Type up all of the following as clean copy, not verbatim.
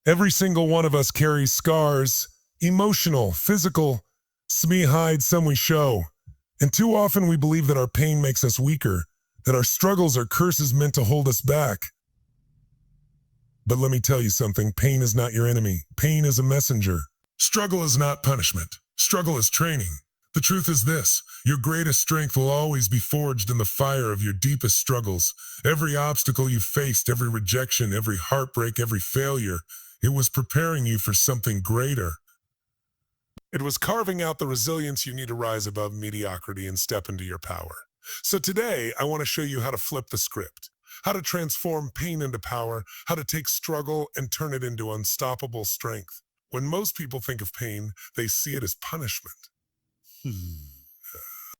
Every single one of us carries scars, emotional, physical. Some we hide, some we show. And too often we believe that our pain makes us weaker, that our struggles are curses meant to hold us back. But let me tell you something, pain is not your enemy. Pain is a messenger. Struggle is not punishment. Struggle is training. The truth is this, your greatest strength will always be forged in the fire of your deepest struggles. Every obstacle you faced, every rejection, every heartbreak, every failure, it was preparing you for something greater. It was carving out the resilience you need to rise above mediocrity and step into your power. So today, I want to show you how to flip the script, how to transform pain into power, how to take struggle and turn it into unstoppable strength. When most people think of pain, they see it as punishment.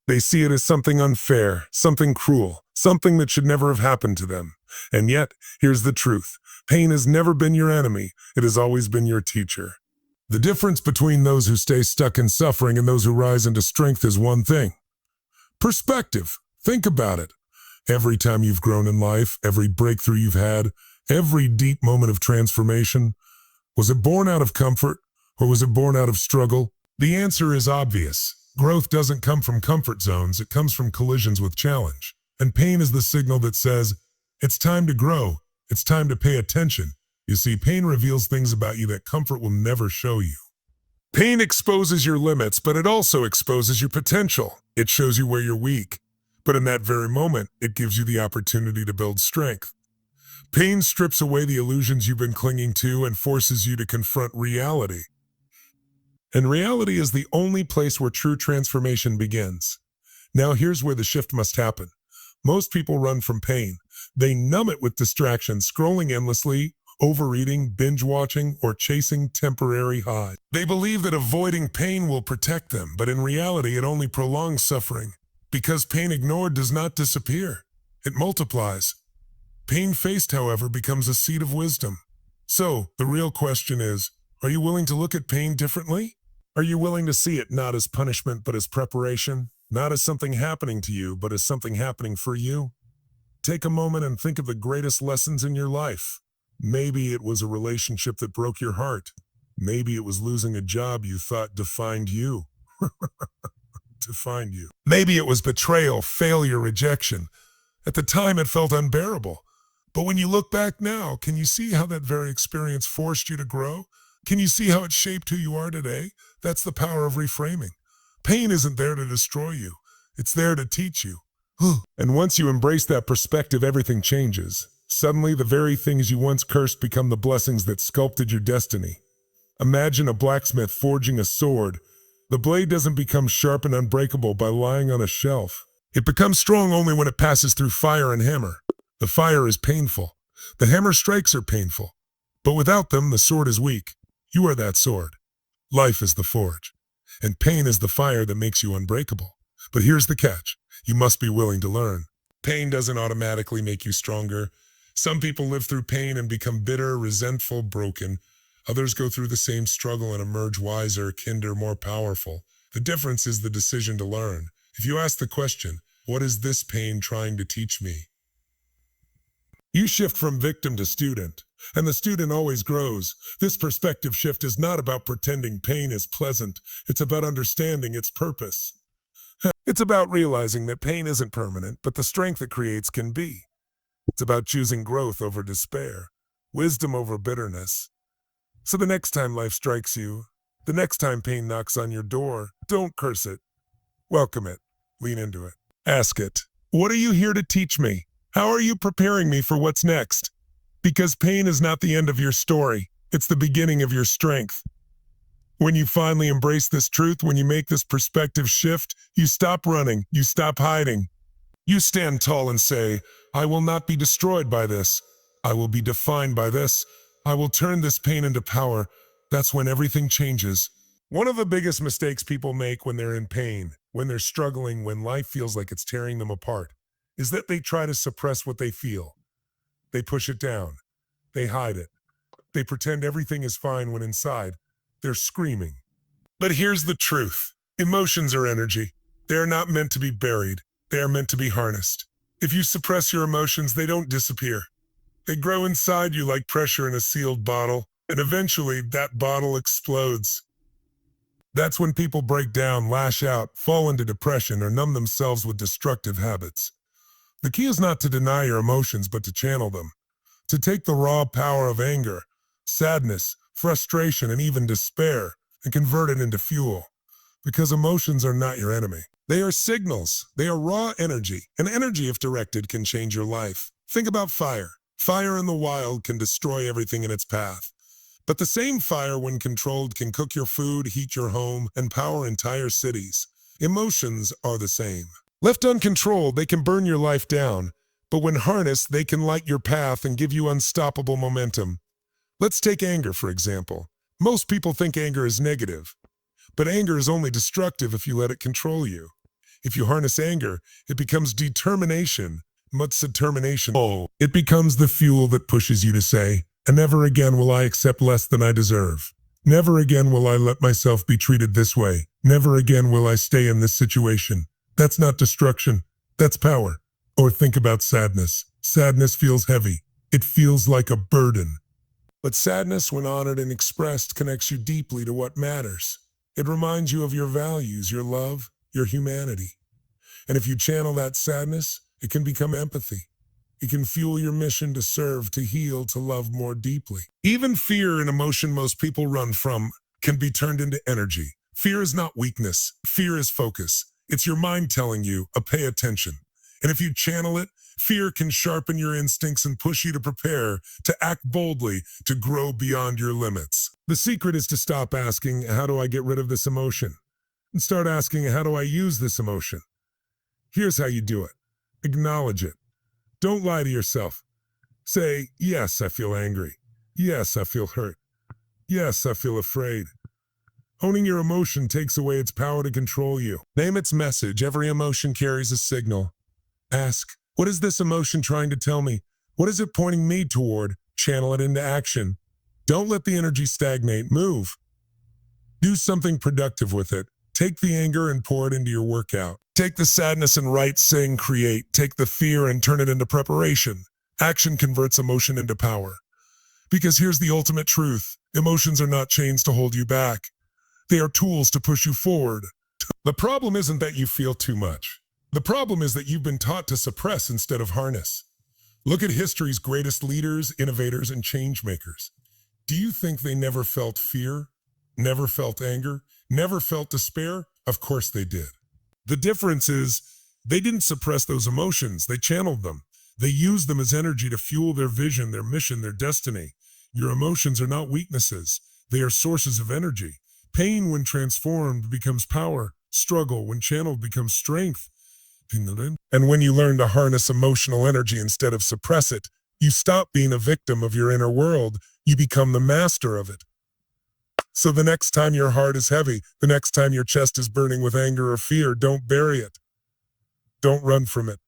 They see it as something unfair, something cruel, something that should never have happened to them. And yet, here's the truth. Pain has never been your enemy. It has always been your teacher. The difference between those who stay stuck in suffering and those who rise into strength is one thing. Perspective. Think about it. Every time you've grown in life, every breakthrough you've had, every deep moment of transformation, was it born out of comfort or was it born out of struggle? The answer is obvious. Growth doesn't come from comfort zones, it comes from collisions with challenge. And pain is the signal that says, it's time to grow, it's time to pay attention. You see, pain reveals things about you that comfort will never show you. Pain exposes your limits, but it also exposes your potential. It shows you where you're weak. But in that very moment, it gives you the opportunity to build strength. Pain strips away the illusions you've been clinging to and forces you to confront reality. And reality is the only place where true transformation begins. Now here's where the shift must happen. Most people run from pain. They numb it with distractions, scrolling endlessly, overeating, binge-watching, or chasing temporary highs. They believe that avoiding pain will protect them, but in reality it only prolongs suffering. Because pain ignored does not disappear. It multiplies. Pain faced, however, becomes a seed of wisdom. So, the real question is, are you willing to look at pain differently? Are you willing to see it not as punishment but as preparation? Not as something happening to you, but as something happening for you? Take a moment and think of the greatest lessons in your life. Maybe it was a relationship that broke your heart. Maybe it was losing a job you thought defined you. Defined you. Maybe it was betrayal, failure, rejection. At the time it felt unbearable. But when you look back now, can you see how that very experience forced you to grow? Can you see how it shaped who you are today? That's the power of reframing. Pain isn't there to destroy you. It's there to teach you. And once you embrace that perspective, everything changes. Suddenly, the very things you once cursed become the blessings that sculpted your destiny. Imagine a blacksmith forging a sword. The blade doesn't become sharp and unbreakable by lying on a shelf. It becomes strong only when it passes through fire and hammer. The fire is painful. The hammer strikes are painful. But without them, the sword is weak. You are that sword. Life is the forge. And pain is the fire that makes you unbreakable. But here's the catch. You must be willing to learn. Pain doesn't automatically make you stronger. Some people live through pain and become bitter, resentful, broken. Others go through the same struggle and emerge wiser, kinder, more powerful. The difference is the decision to learn. If you ask the question, what is this pain trying to teach me? You shift from victim to student, and the student always grows. This perspective shift is not about pretending pain is pleasant. It's about understanding its purpose. It's about realizing that pain isn't permanent, but the strength it creates can be. It's about choosing growth over despair, wisdom over bitterness. So the next time life strikes you, the next time pain knocks on your door, don't curse it. Welcome it. Lean into it. Ask it, what are you here to teach me? How are you preparing me for what's next? Because pain is not the end of your story. It's the beginning of your strength. When you finally embrace this truth, when you make this perspective shift, you stop running, you stop hiding. You stand tall and say, I will not be destroyed by this. I will be defined by this. I will turn this pain into power. That's when everything changes. One of the biggest mistakes people make when they're in pain, when they're struggling, when life feels like it's tearing them apart, is that they try to suppress what they feel. They push it down. They hide it. They pretend everything is fine when inside, they're screaming. But here's the truth. Emotions are energy. They are not meant to be buried. They are meant to be harnessed. If you suppress your emotions, they don't disappear. They grow inside you like pressure in a sealed bottle. And eventually, that bottle explodes. That's when people break down, lash out, fall into depression, or numb themselves with destructive habits. The key is not to deny your emotions, but to channel them. To take the raw power of anger, sadness, frustration, and even despair and convert it into fuel. Because emotions are not your enemy. They are signals. They are raw energy. And energy, if directed, can change your life. Think about fire. Fire in the wild can destroy everything in its path. But the same fire, when controlled, can cook your food, heat your home, and power entire cities. Emotions are the same. Left uncontrolled, they can burn your life down. But when harnessed, they can light your path and give you unstoppable momentum. Let's take anger, for example. Most people think anger is negative. But anger is only destructive if you let it control you. If you harness anger, it becomes determination. What's determination? Oh, it becomes the fuel that pushes you to say, "And never again will I accept less than I deserve. Never again will I let myself be treated this way. Never again will I stay in this situation." That's not destruction. That's power. Or think about sadness. Sadness feels heavy. It feels like a burden. But sadness, when honored and expressed, connects you deeply to what matters. It reminds you of your values, your love, your humanity. And if you channel that sadness, it can become empathy. It can fuel your mission to serve, to heal, to love more deeply. Even fear, an emotion most people run from, can be turned into energy. Fear is not weakness. Fear is focus. It's your mind telling you, pay attention. And if you channel it, fear can sharpen your instincts and push you to prepare, to act boldly, to grow beyond your limits. The secret is to stop asking, how do I get rid of this emotion? And start asking, how do I use this emotion? Here's how you do it. Acknowledge it. Don't lie to yourself. Say, yes, I feel angry. Yes, I feel hurt. Yes, I feel afraid. Owning your emotion takes away its power to control you. Name its message. Every emotion carries a signal. Ask, what is this emotion trying to tell me? What is it pointing me toward? Channel it into action. Don't let the energy stagnate. Move. Do something productive with it. Take the anger and pour it into your workout. Take the sadness and write, sing, create. Take the fear and turn it into preparation. Action converts emotion into power. Because here's the ultimate truth. Emotions are not chains to hold you back. They are tools to push you forward. The problem isn't that you feel too much. The problem is that you've been taught to suppress instead of harness. Look at history's greatest leaders, innovators, and change makers. Do you think they never felt fear? Never felt anger? Never felt despair? Of course they did. The difference is they didn't suppress those emotions. They channeled them. They used them as energy to fuel their vision, their mission, their destiny. Your emotions are not weaknesses. They are sources of energy. Pain, when transformed, becomes power. Struggle, when channeled, becomes strength. And when you learn to harness emotional energy instead of suppress it, you stop being a victim of your inner world. You become the master of it. So the next time your heart is heavy, the next time your chest is burning with anger or fear, don't bury it. Don't run from it.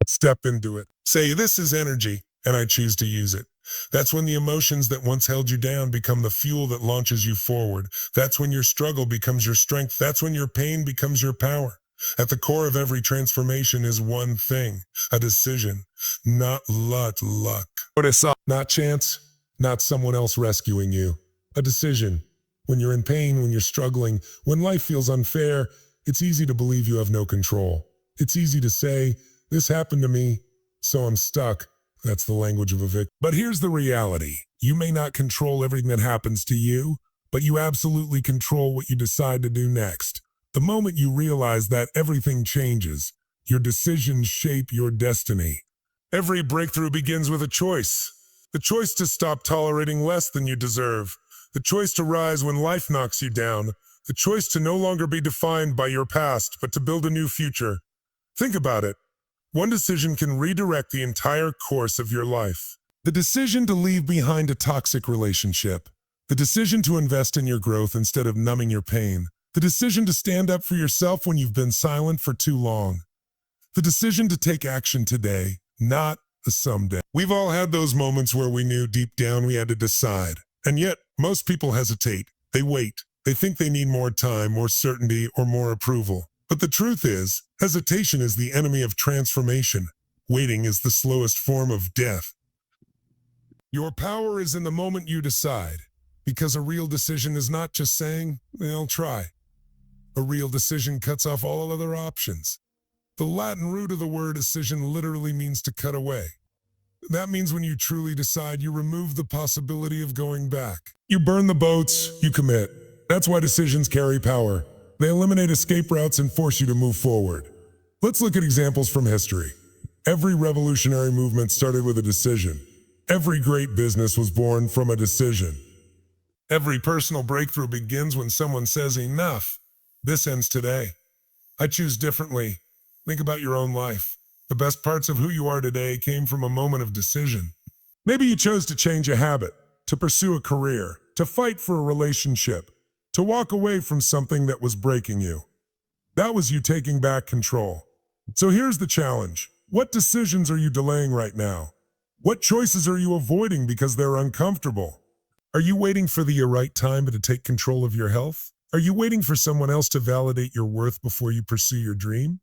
Step into it. Say, this is energy, and I choose to use it. That's when the emotions that once held you down become the fuel that launches you forward. That's when your struggle becomes your strength. That's when your pain becomes your power. At the core of every transformation is one thing, a decision, not luck. Not chance, not someone else rescuing you. A decision. When you're in pain, when you're struggling, when life feels unfair, it's easy to believe you have no control. It's easy to say, this happened to me, so I'm stuck. That's the language of a victim. But here's the reality. You may not control everything that happens to you, but you absolutely control what you decide to do next. The moment you realize that, everything changes. Your decisions shape your destiny. Every breakthrough begins with a choice. The choice to stop tolerating less than you deserve. The choice to rise when life knocks you down. The choice to no longer be defined by your past, but to build a new future. Think about it. One decision can redirect the entire course of your life. The decision to leave behind a toxic relationship. The decision to invest in your growth instead of numbing your pain. The decision to stand up for yourself when you've been silent for too long. The decision to take action today, not a someday. We've all had those moments where we knew deep down we had to decide. And yet, most people hesitate. They wait. They think they need more time, more certainty, or more approval. But the truth is, hesitation is the enemy of transformation. Waiting is the slowest form of death. Your power is in the moment you decide. Because a real decision is not just saying, "I'll try." A real decision cuts off all other options. The Latin root of the word decision literally means to cut away. That means when you truly decide, you remove the possibility of going back. You burn the boats, you commit. That's why decisions carry power. They eliminate escape routes and force you to move forward. Let's look at examples from history. Every revolutionary movement started with a decision. Every great business was born from a decision. Every personal breakthrough begins when someone says, "Enough. This ends today. I choose differently." Think about your own life. The best parts of who you are today came from a moment of decision. Maybe you chose to change a habit, to pursue a career, to fight for a relationship, to walk away from something that was breaking you. That was you taking back control. So here's the challenge. What decisions are you delaying right now? What choices are you avoiding because they're uncomfortable? Are you waiting for the right time to take control of your health? Are you waiting for someone else to validate your worth before you pursue your dream?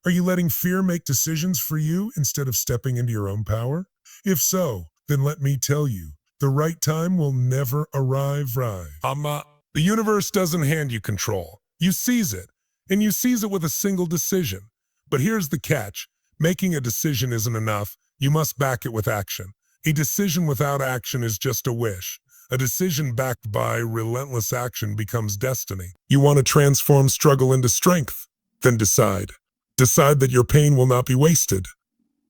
Are you letting fear make decisions for you instead of stepping into your own power? If so, then let me tell you, the right time will never arrive. The universe doesn't hand you control. You seize it, and you seize it with a single decision. But here's the catch. Making a decision isn't enough. You must back it with action. A decision without action is just a wish. A decision backed by relentless action becomes destiny. You want to transform struggle into strength? Then decide. Decide that your pain will not be wasted.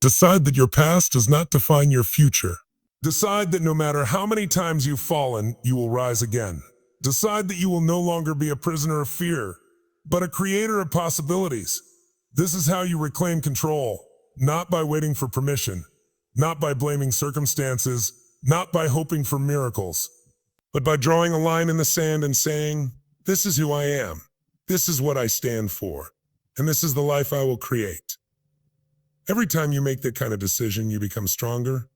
Decide that your past does not define your future. Decide that no matter how many times you've fallen, you will rise again. Decide that you will no longer be a prisoner of fear, but a creator of possibilities. This is how you reclaim control, not by waiting for permission, not by blaming circumstances, not by hoping for miracles, but by drawing a line in the sand and saying, "This is who I am. This is what I stand for. And this is the life I will create." Every time you make that kind of decision, you become stronger.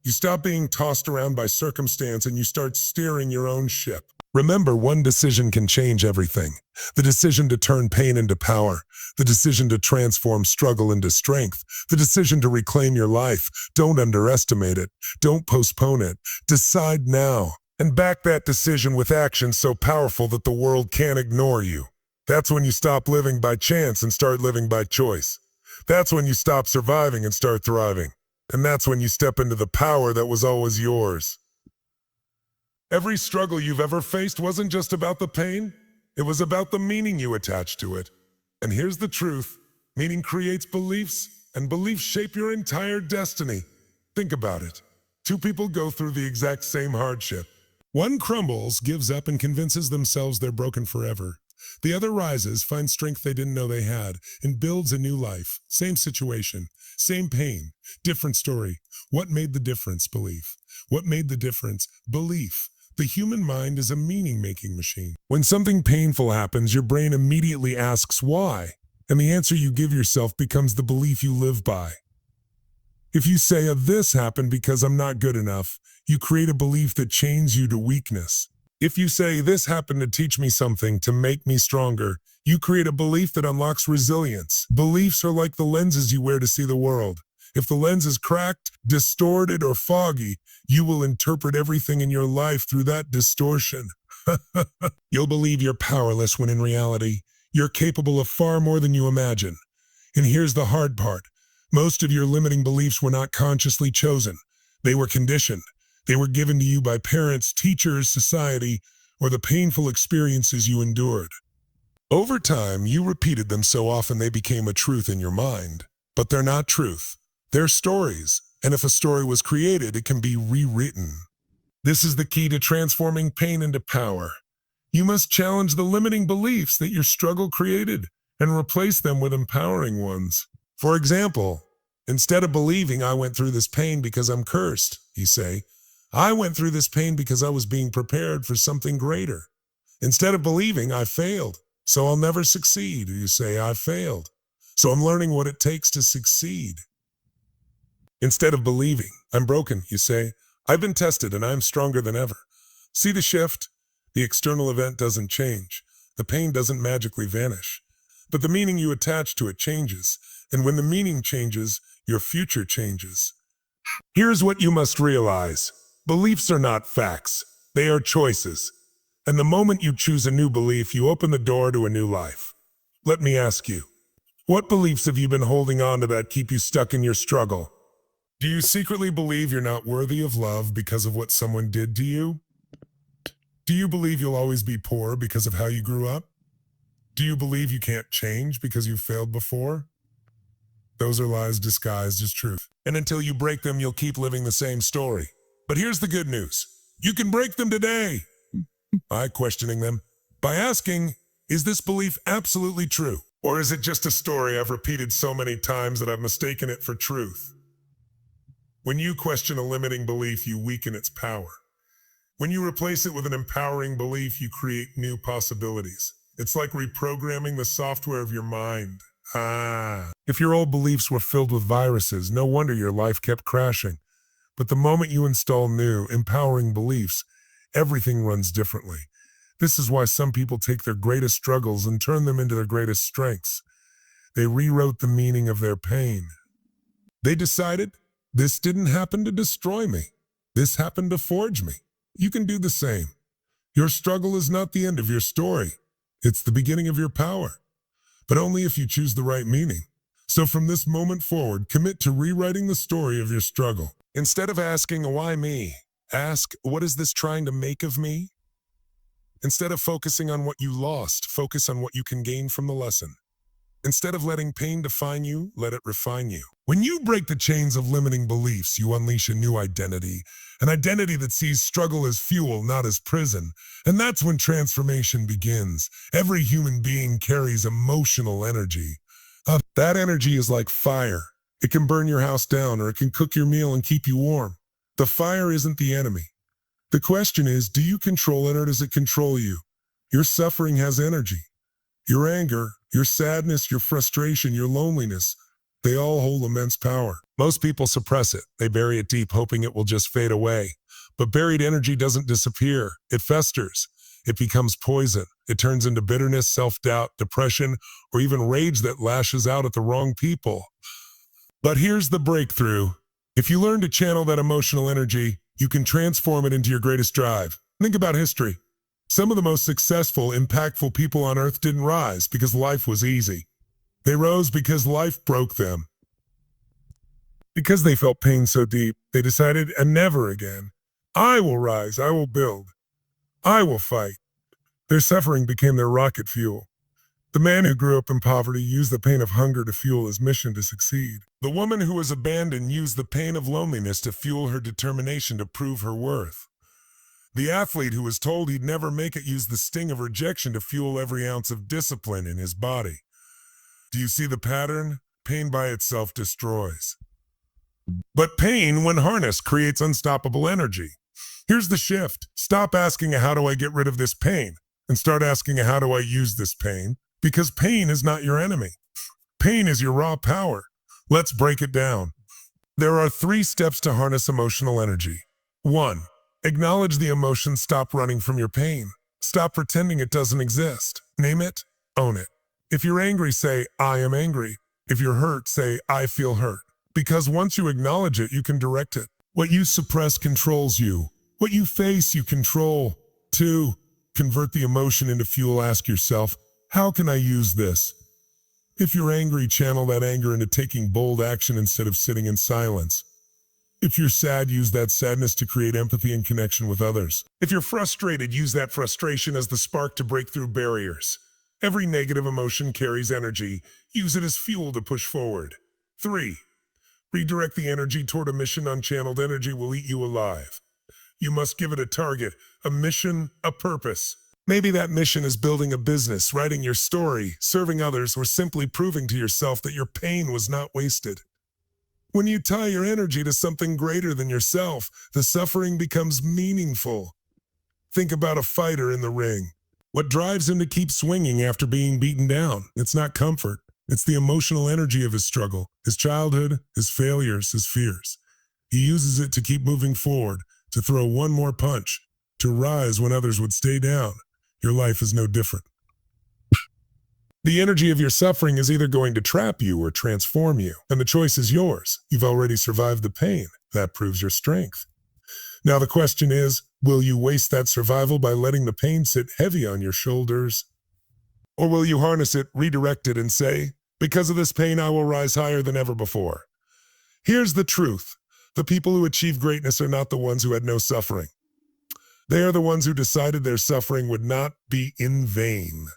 You stop being tossed around by circumstance and you start steering your own ship. Remember, one decision can change everything. The decision to turn pain into power. The decision to transform struggle into strength. The decision to reclaim your life. Don't underestimate it. Don't postpone it. Decide now. And back that decision with action so powerful that the world can't ignore you. That's when you stop living by chance and start living by choice. That's when you stop surviving and start thriving. And that's when you step into the power that was always yours. Every struggle you've ever faced wasn't just about the pain. It was about the meaning you attached to it. And here's the truth. Meaning creates beliefs, and beliefs shape your entire destiny. Think about it. Two people go through the exact same hardship. One crumbles, gives up, and convinces themselves they're broken forever. The other rises, finds strength they didn't know they had, and builds a new life. Same situation, same pain, different story. What made the difference? Belief. What made the difference? Belief. The human mind is a meaning-making machine. When something painful happens, your brain immediately asks why, and the answer you give yourself becomes the belief you live by. If you say, "This happened because I'm not good enough," you create a belief that chains you to weakness. If you say, "This happened to teach me something, to make me stronger," you create a belief that unlocks resilience. Beliefs are like the lenses you wear to see the world. If the lens is cracked, distorted, or foggy, you will interpret everything in your life through that distortion. You'll believe you're powerless when in reality, you're capable of far more than you imagine. And here's the hard part. Most of your limiting beliefs were not consciously chosen. They were conditioned. They were given to you by parents, teachers, society, or the painful experiences you endured. Over time, you repeated them so often they became a truth in your mind. But they're not truth. They're stories. And if a story was created, it can be rewritten. This is the key to transforming pain into power. You must challenge the limiting beliefs that your struggle created and replace them with empowering ones. For example, instead of believing "I went through this pain because I'm cursed," you say, "I went through this pain because I was being prepared for something greater." Instead of believing "I failed, so I'll never succeed," you say, "I failed, so I'm learning what it takes to succeed." Instead of believing "I'm broken," you say, "I've been tested and I'm stronger than ever." See the shift? The external event doesn't change. The pain doesn't magically vanish. But the meaning you attach to it changes. And when the meaning changes, your future changes. Here's what you must realize. Beliefs are not facts. They are choices. And the moment you choose a new belief, you open the door to a new life. Let me ask you, what beliefs have you been holding on to that keep you stuck in your struggle? Do you secretly believe you're not worthy of love because of what someone did to you? Do you believe you'll always be poor because of how you grew up? Do you believe you can't change because you failed before? Those are lies disguised as truth. And until you break them, you'll keep living the same story. But here's the good news. You can break them today by questioning them, by asking, is this belief absolutely true? Or is it just a story I've repeated so many times that I've mistaken it for truth? When you question a limiting belief, you weaken its power. When you replace it with an empowering belief, you create new possibilities. It's like reprogramming the software of your mind. If your old beliefs were filled with viruses, no wonder your life kept crashing. But the moment you install new, empowering beliefs, everything runs differently. This is why some people take their greatest struggles and turn them into their greatest strengths. They rewrote the meaning of their pain. They decided, this didn't happen to destroy me. This happened to forge me. You can do the same. Your struggle is not the end of your story. It's the beginning of your power. But only if you choose the right meaning. So from this moment forward, commit to rewriting the story of your struggle. Instead of asking, why me? Ask, what is this trying to make of me? Instead of focusing on what you lost, focus on what you can gain from the lesson. Instead of letting pain define you, let it refine you. When you break the chains of limiting beliefs, you unleash a new identity, an identity that sees struggle as fuel, not as prison. And that's when transformation begins. Every human being carries emotional energy. That energy is like fire. It can burn your house down, or it can cook your meal and keep you warm. The fire isn't the enemy. The question is, do you control it or does it control you? Your suffering has energy. Your anger, your sadness, your frustration, your loneliness, they all hold immense power. Most people suppress it. They bury it deep, hoping it will just fade away. But buried energy doesn't disappear. It festers. It becomes poison. It turns into bitterness, self-doubt, depression, or even rage that lashes out at the wrong people. But here's the breakthrough. If you learn to channel that emotional energy, you can transform it into your greatest drive. Think about history. Some of the most successful, impactful people on earth didn't rise because life was easy. They rose because life broke them. Because they felt pain so deep, they decided, and never again. I will rise, I will build, I will fight. Their suffering became their rocket fuel. The man who grew up in poverty used the pain of hunger to fuel his mission to succeed. The woman who was abandoned used the pain of loneliness to fuel her determination to prove her worth. The athlete who was told he'd never make it used the sting of rejection to fuel every ounce of discipline in his body. Do you see the pattern? Pain by itself destroys. But pain, when harnessed, creates unstoppable energy. Here's the shift. Stop asking, how do I get rid of this pain? And start asking, how do I use this pain? Because pain is not your enemy. Pain is your raw power. Let's break it down. There are 3 steps to harness emotional energy. 1. Acknowledge the emotion. Stop running from your pain. Stop pretending it doesn't exist. Name it, own it. If you're angry, say, I am angry. If you're hurt, say, I feel hurt. Because once you acknowledge it, you can direct it. What you suppress controls you. What you face, you control. 2. Convert the emotion into fuel. Ask yourself, how can I use this? If you're angry, channel that anger into taking bold action instead of sitting in silence. If you're sad, use that sadness to create empathy and connection with others. If you're frustrated, use that frustration as the spark to break through barriers. Every negative emotion carries energy. Use it as fuel to push forward. 3. Redirect the energy toward a mission. Unchanneled energy will eat you alive. You must give it a target, a mission, a purpose. Maybe that mission is building a business, writing your story, serving others, or simply proving to yourself that your pain was not wasted. When you tie your energy to something greater than yourself, the suffering becomes meaningful. Think about a fighter in the ring. What drives him to keep swinging after being beaten down? It's not comfort. It's the emotional energy of his struggle, his childhood, his failures, his fears. He uses it to keep moving forward, to throw one more punch, to rise when others would stay down. Your life is no different. The energy of your suffering is either going to trap you or transform you, and the choice is yours. You've already survived the pain. That proves your strength. Now the question is, Will you waste that survival by letting the pain sit heavy on your shoulders? Or will you harness it, redirect it, and say, because of this pain, I will rise higher than ever before? Here's the truth. The people who achieve greatness are not the ones who had no suffering. They are the ones who decided their suffering would not be in vain.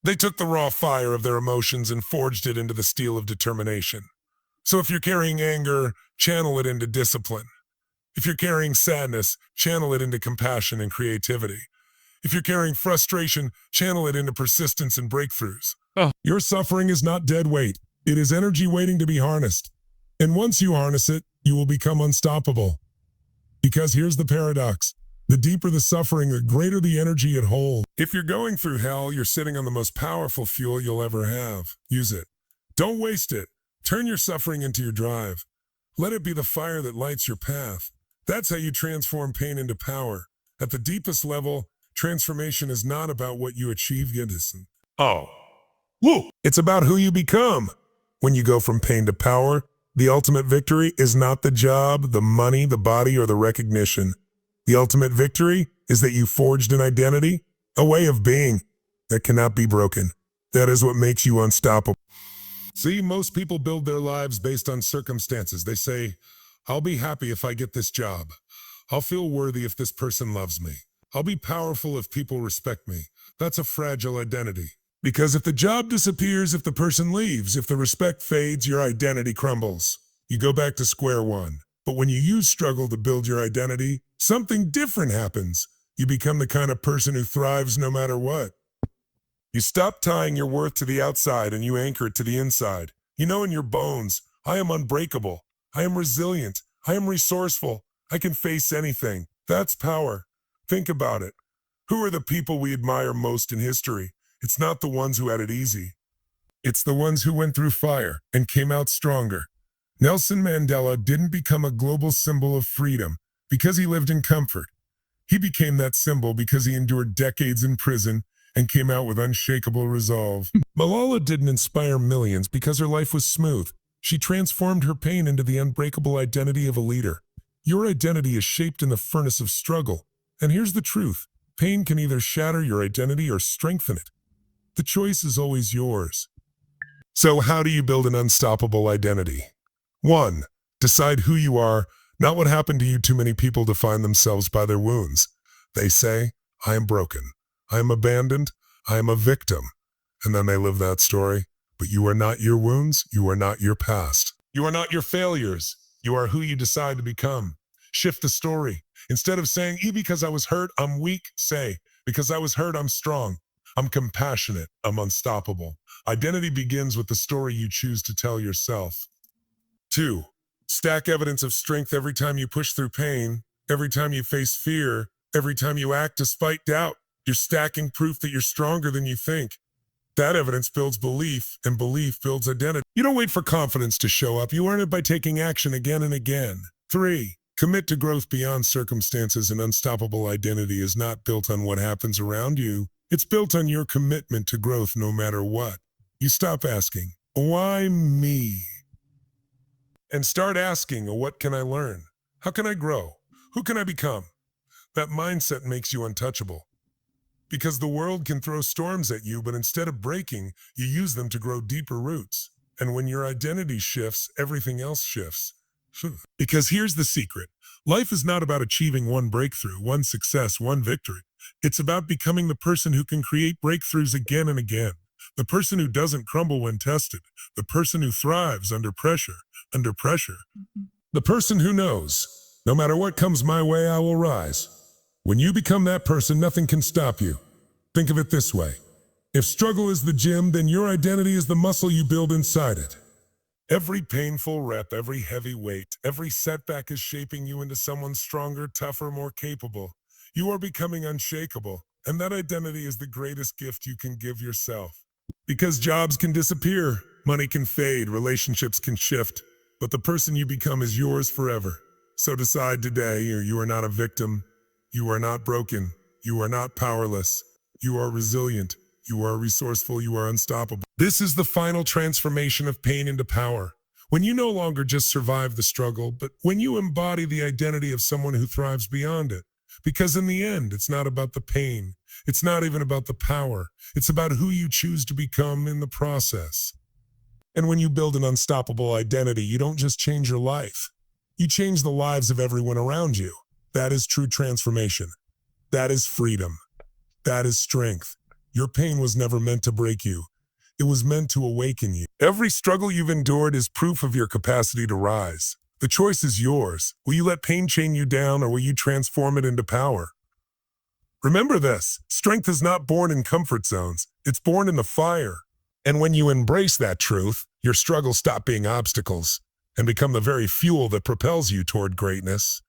They took the raw fire of their emotions and forged it into the steel of determination. So if you're carrying anger, channel it into discipline. If you're carrying sadness, channel it into compassion and creativity. If you're carrying frustration, channel it into persistence and breakthroughs. Your suffering is not dead weight. It is energy waiting to be harnessed. And once you harness it, you will become unstoppable. Because here's the paradox. The deeper the suffering, the greater the energy it holds. If you're going through hell, you're sitting on the most powerful fuel you'll ever have. Use it. Don't waste it. Turn your suffering into your drive. Let it be the fire that lights your path. That's how you transform pain into power. At the deepest level, transformation is not about what you achieve, Edison. It's about who you become. When you go from pain to power, the ultimate victory is not the job, the money, the body, or the recognition. The ultimate victory is that you forged an identity, a way of being that cannot be broken. That is what makes you unstoppable. See, most people build their lives based on circumstances. They say, I'll be happy if I get this job. I'll feel worthy if this person loves me. I'll be powerful if people respect me. That's a fragile identity. Because if the job disappears, if the person leaves, if the respect fades, your identity crumbles. You go back to square one. But when you use struggle to build your identity, something different happens. You become the kind of person who thrives no matter what. You stop tying your worth to the outside and you anchor it to the inside. You know in your bones, I am unbreakable. I am resilient. I am resourceful. I can face anything. That's power. Think about it. Who are the people we admire most in history? It's not the ones who had it easy. It's the ones who went through fire and came out stronger. Nelson Mandela didn't become a global symbol of freedom because he lived in comfort. He became that symbol because he endured decades in prison and came out with unshakable resolve. Malala didn't inspire millions because her life was smooth. She transformed her pain into the unbreakable identity of a leader. Your identity is shaped in the furnace of struggle. And here's the truth. Pain can either shatter your identity or strengthen it. The choice is always yours. So how do you build an unstoppable identity? 1. Decide who you are, not what happened to you. Too many people define themselves by their wounds. They say, I am broken. I am abandoned. I am a victim. And then they live that story. But you are not your wounds. You are not your past. You are not your failures. You are who you decide to become. Shift the story. Instead of saying, because I was hurt, I'm weak, say, because I was hurt, I'm strong. I'm compassionate. I'm unstoppable. Identity begins with the story you choose to tell yourself. 2. Stack evidence of strength every time you push through pain, every time you face fear, every time you act despite doubt. You're stacking proof that you're stronger than you think. That evidence builds belief, and belief builds identity. You don't wait for confidence to show up. You earn it by taking action again and again. 3. Commit to growth beyond circumstances. An unstoppable identity is not built on what happens around you. It's built on your commitment to growth no matter what. You stop asking, why me? And start asking, what can I learn? How can I grow? Who can I become? That mindset makes you untouchable. Because the world can throw storms at you, but instead of breaking, you use them to grow deeper roots. And when your identity shifts, everything else shifts. Because here's the secret. Life is not about achieving one breakthrough, one success, one victory. It's about becoming the person who can create breakthroughs again and again. The person who doesn't crumble when tested. The person who thrives under pressure. The person who knows, no matter what comes my way, I will rise. When you become that person, nothing can stop you. Think of it this way. If struggle is the gym, then your identity is the muscle you build inside it. Every painful rep, every heavy weight, every setback is shaping you into someone stronger, tougher, more capable. You are becoming unshakable, and that identity is the greatest gift you can give yourself. Because jobs can disappear, money can fade, relationships can shift, but the person you become is yours forever. So decide today, you are not a victim, you are not broken, you are not powerless, you are resilient, you are resourceful, you are unstoppable. This is the final transformation of pain into power. When you no longer just survive the struggle, but when you embody the identity of someone who thrives beyond it. Because in the end, it's not about the pain. It's not even about the power. It's about who you choose to become in the process. And when you build an unstoppable identity, you don't just change your life. You change the lives of everyone around you. That is true transformation. That is freedom. That is strength. Your pain was never meant to break you. It was meant to awaken you. Every struggle you've endured is proof of your capacity to rise. The choice is yours. Will you let pain chain you down, or will you transform it into power? Remember this, strength is not born in comfort zones. It's born in the fire. And when you embrace that truth, your struggles stop being obstacles and become the very fuel that propels you toward greatness.